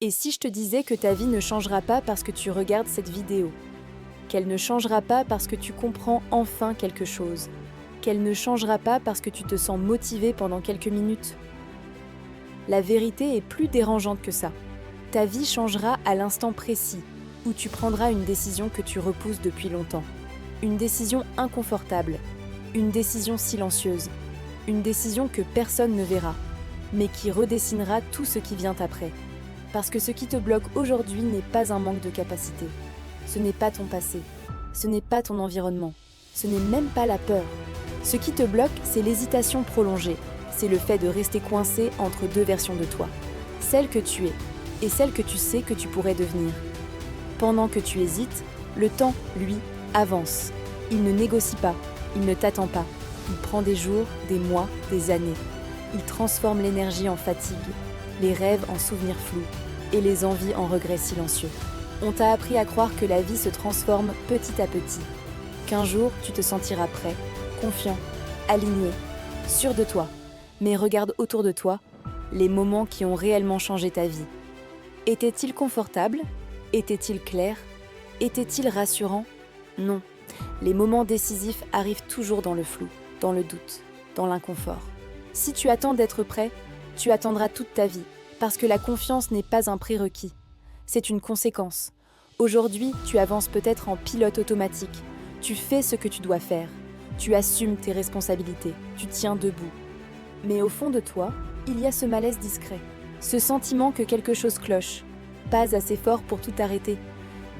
Et si je te disais que ta vie ne changera pas parce que tu regardes cette vidéo, qu'elle ne changera pas parce que tu comprends enfin quelque chose, qu'elle ne changera pas parce que tu te sens motivé pendant quelques minutes? La vérité est plus dérangeante que ça. Ta vie changera à l'instant précis où tu prendras une décision que tu repousses depuis longtemps. Une décision inconfortable, une décision silencieuse, une décision que personne ne verra, mais qui redessinera tout ce qui vient après. Parce que ce qui te bloque aujourd'hui n'est pas un manque de capacité. Ce n'est pas ton passé. Ce n'est pas ton environnement. Ce n'est même pas la peur. Ce qui te bloque, c'est l'hésitation prolongée. C'est le fait de rester coincé entre deux versions de toi. Celle que tu es et celle que tu sais que tu pourrais devenir. Pendant que tu hésites, le temps, lui, avance. Il ne négocie pas, il ne t'attend pas. Il prend des jours, des mois, des années. Il transforme l'énergie en fatigue, les rêves en souvenirs flous et les envies en regrets silencieux. On t'a appris à croire que la vie se transforme petit à petit, qu'un jour tu te sentiras prêt, confiant, aligné, sûr de toi. Mais regarde autour de toi les moments qui ont réellement changé ta vie. Étaient-ils confortables? Étaient-ils clairs? Étaient-ils rassurants? Non. Les moments décisifs arrivent toujours dans le flou, dans le doute, dans l'inconfort. Si tu attends d'être prêt, tu attendras toute ta vie, parce que la confiance n'est pas un prérequis. C'est une conséquence. Aujourd'hui, tu avances peut-être en pilote automatique. Tu fais ce que tu dois faire. Tu assumes tes responsabilités. Tu tiens debout. Mais au fond de toi, il y a ce malaise discret. Ce sentiment que quelque chose cloche. Pas assez fort pour tout arrêter,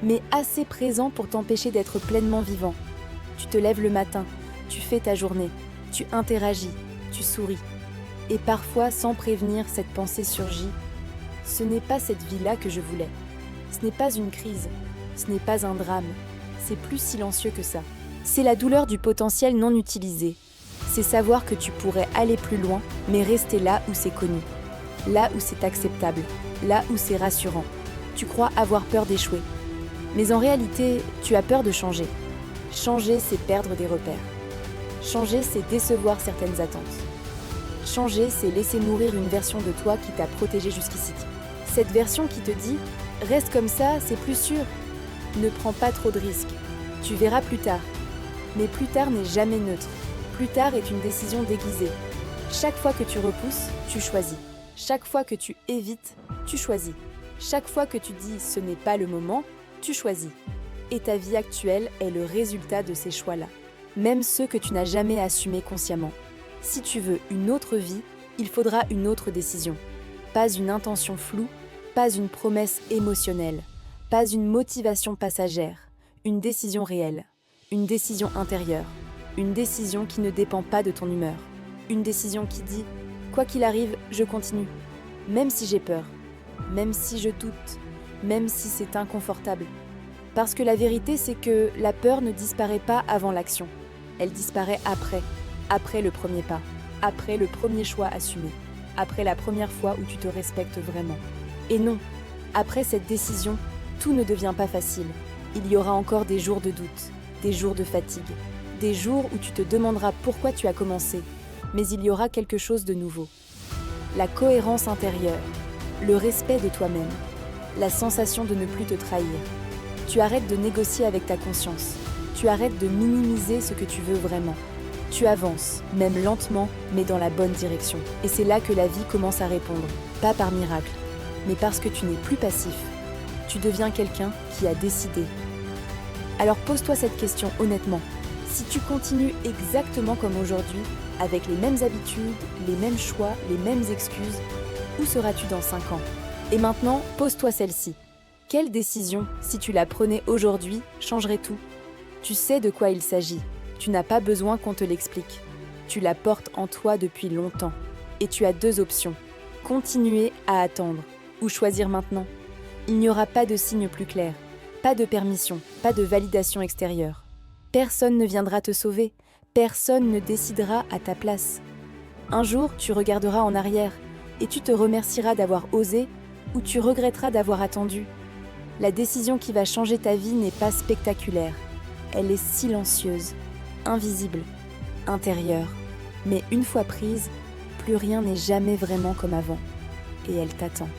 mais assez présent pour t'empêcher d'être pleinement vivant. Tu te lèves le matin, tu fais ta journée, tu interagis, tu souris. Et parfois, sans prévenir, cette pensée surgit. Ce n'est pas cette vie-là que je voulais. Ce n'est pas une crise. Ce n'est pas un drame. C'est plus silencieux que ça. C'est la douleur du potentiel non utilisé. C'est savoir que tu pourrais aller plus loin, mais rester là où c'est connu. Là où c'est acceptable. Là où c'est rassurant. Tu crois avoir peur d'échouer. Mais en réalité, tu as peur de changer. Changer, c'est perdre des repères. Changer, c'est décevoir certaines attentes. Changer, c'est laisser mourir une version de toi qui t'a protégé jusqu'ici. Cette version qui te dit « Reste comme ça, c'est plus sûr ». Ne prends pas trop de risques. Tu verras plus tard. Mais plus tard n'est jamais neutre. Plus tard est une décision déguisée. Chaque fois que tu repousses, tu choisis. Chaque fois que tu évites, tu choisis. Chaque fois que tu dis « ce n'est pas le moment », tu choisis. Et ta vie actuelle est le résultat de ces choix-là. Même ceux que tu n'as jamais assumés consciemment. Si tu veux une autre vie, il faudra une autre décision. Pas une intention floue, pas une promesse émotionnelle, pas une motivation passagère, une décision réelle, une décision intérieure, une décision qui ne dépend pas de ton humeur, une décision qui dit « quoi qu'il arrive, je continue, même si j'ai peur, même si je doute, même si c'est inconfortable. » Parce que la vérité, c'est que la peur ne disparaît pas avant l'action. Elle disparaît après le premier pas, après le premier choix assumé, après la première fois où tu te respectes vraiment. Et non, après cette décision, tout ne devient pas facile. Il y aura encore des jours de doute, des jours de fatigue, des jours où tu te demanderas pourquoi tu as commencé, mais il y aura quelque chose de nouveau. La cohérence intérieure, le respect de toi-même, la sensation de ne plus te trahir. Tu arrêtes de négocier avec ta conscience. Tu arrêtes de minimiser ce que tu veux vraiment. Tu avances, même lentement, mais dans la bonne direction. Et c'est là que la vie commence à répondre. Pas par miracle, mais parce que tu n'es plus passif. Tu deviens quelqu'un qui a décidé. Alors pose-toi cette question honnêtement. Si tu continues exactement comme aujourd'hui, avec les mêmes habitudes, les mêmes choix, les mêmes excuses, où seras-tu dans 5 ans? Et maintenant, pose-toi celle-ci. Quelle décision, si tu la prenais aujourd'hui, changerait tout? Tu sais de quoi il s'agit. Tu n'as pas besoin qu'on te l'explique. Tu la portes en toi depuis longtemps. Et tu as 2 options. Continuer à attendre ou choisir maintenant. Il n'y aura pas de signe plus clair. Pas de permission, pas de validation extérieure. Personne ne viendra te sauver. Personne ne décidera à ta place. Un jour, tu regarderas en arrière et tu te remercieras d'avoir osé ou tu regretteras d'avoir attendu. La décision qui va changer ta vie n'est pas spectaculaire. Elle est silencieuse, invisible, intérieure. Mais une fois prise, plus rien n'est jamais vraiment comme avant. Et elle t'attend.